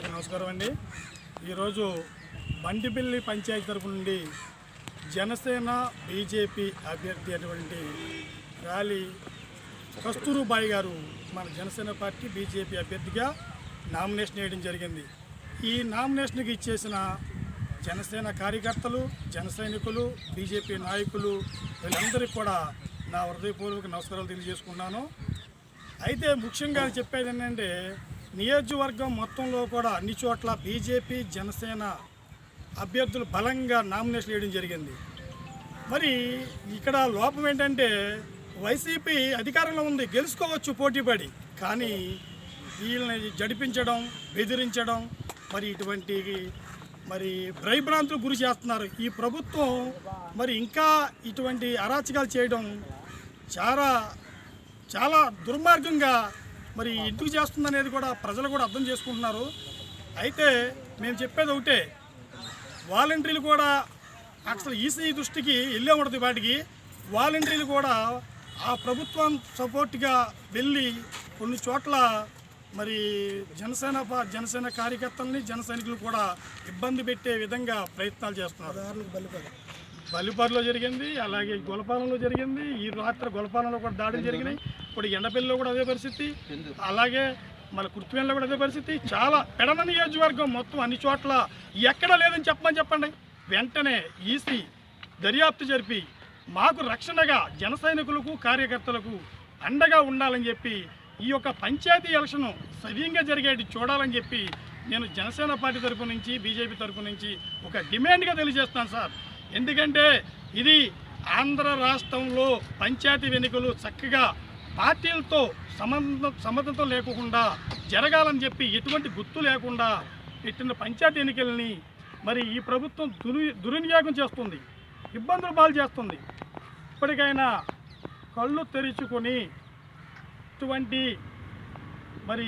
అందరికీ నమస్కారం అండి. ఈరోజు బండిపల్లి పంచాయతీ తరపు నుండి జనసేన బీజేపీ అభ్యర్థి అటువంటి ర్యాలీ కస్తూరుబాయి గారు మన జనసేన పార్టీ బీజేపీ అభ్యర్థిగా నామినేషన్ వేయడం జరిగింది. ఈ నామినేషన్కి ఇచ్చేసిన జనసేన కార్యకర్తలు, జన సైనికులు, బీజేపీ నాయకులు వీళ్ళందరికీ కూడా నా హృదయపూర్వక నమస్కారాలు తెలియజేసుకున్నాను. అయితే ముఖ్యంగా చెప్పేది ఏంటంటే నియోజకవర్గం మొత్తంలో కూడా అన్ని చోట్ల బీజేపీ జనసేన అభ్యర్థులు బలంగా నామినేషన్ వేయడం జరిగింది. మరి ఇక్కడ లోపం ఏంటంటే వైసీపీ అధికారంలో ఉంది, గెలుచుకోవచ్చు పోటీపడి, కానీ వీళ్ళని జడిపించడం, బెదిరించడం, మరి ఇటువంటి భయభ్రాంతులకు గురి చేస్తున్నారు. ఈ ప్రభుత్వం మరి ఇంకా ఇటువంటి అరాచకాలు చేయడం చాలా దుర్మార్గంగా మరి ఎందుకు చేస్తుందనేది కూడా ప్రజలు కూడా అర్థం చేసుకుంటున్నారు. అయితే మేము చెప్పేది ఒకటే, వాలంటీర్లు కూడా అసలు ఈసీ దృష్టికి వెళ్ళే ఉండదు. వాటికి వాలంటీర్లు కూడా ఆ ప్రభుత్వం సపోర్ట్గా వెళ్ళి కొన్ని చోట్ల మరి జనసేన కార్యకర్తల్ని, జన సైనికులు కూడా ఇబ్బంది పెట్టే విధంగా ప్రయత్నాలు చేస్తున్నారు. బల్లిపర్లో జరిగింది, అలాగే గొలపాలంలో జరిగింది, ఈ రాత్రి గొలపాలంలో కూడా దాడులు జరిగినాయి. ఇప్పుడు ఎండపల్లిలో కూడా అదే పరిస్థితి, అలాగే మన కుర్తివేన్లో కూడా అదే పరిస్థితి. చాలా పెడన నియోజకవర్గం మొత్తం అన్ని చోట్ల ఎక్కడా లేదని చెప్పండి. వెంటనే ఈసీ దర్యాప్తు జరిపి మాకు రక్షణగా జన సైనికులకు, కార్యకర్తలకు అండగా ఉండాలని చెప్పి ఈ యొక్క పంచాయతీ ఎలక్షన్ సవ్యంగా జరిగేది చూడాలని చెప్పి నేను జనసేన పార్టీ తరపు నుంచి, బీజేపీ తరపు నుంచి ఒక డిమాండ్గా తెలియజేస్తాను సార్. ఎందుకంటే ఇది ఆంధ్ర రాష్ట్రంలో పంచాయతీ ఎన్నికలు చక్కగా పార్టీలతో సంబంధంతో లేకుండా జరగాలని చెప్పి ఎటువంటి గుర్తు లేకుండా పెట్టిన పంచాయతీ ఎన్నికల్ని మరి ఈ ప్రభుత్వం దుర్వినియోగం చేస్తుంది, ఇబ్బందులు పాలు చేస్తుంది. ఇప్పటికైనా కళ్ళు తెరుచుకొని ఇటువంటి మరి